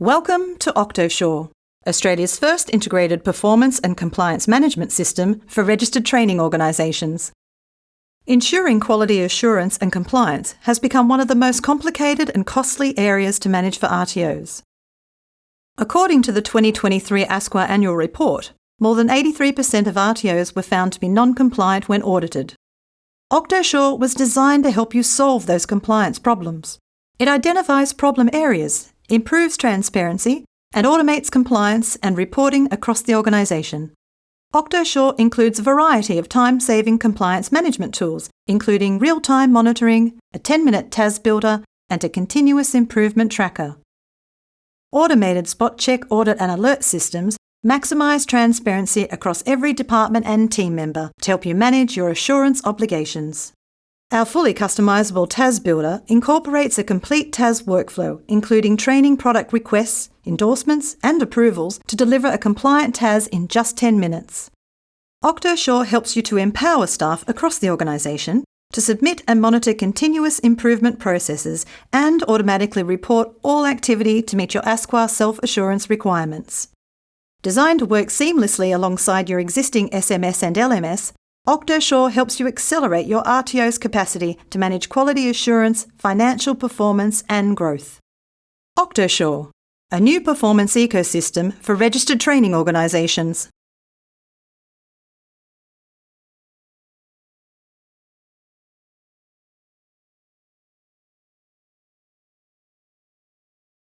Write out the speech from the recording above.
Welcome to OctoSure, Australia's first integrated performance and compliance management system for registered training organisations. Ensuring quality assurance and compliance has become one of the most complicated and costly areas to manage for RTOs. According to the 2023 ASQA annual report, more than 83% of RTOs were found to be non-compliant when audited. OctoSure was designed to help you solve those compliance problems. It identifies problem areas, improves transparency, and automates compliance and reporting across the organisation. OctoSure includes a variety of time-saving compliance management tools, including real-time monitoring, a 10-minute TAS builder, and a continuous improvement tracker. Automated spot check audit and alert systems maximise transparency across every department and team member to help you manage your assurance obligations. Our fully customisable TAS builder incorporates a complete TAS workflow, including training product requests, endorsements and approvals to deliver a compliant TAS in just 10 minutes. OctoSure helps you to empower staff across the organisation to submit and monitor continuous improvement processes and automatically report all activity to meet your ASQA self-assurance requirements. Designed to work seamlessly alongside your existing SMS and LMS, OctoSure helps you accelerate your RTO's capacity to manage quality assurance, financial performance and growth. OctoSure, a new performance ecosystem for registered training organisations.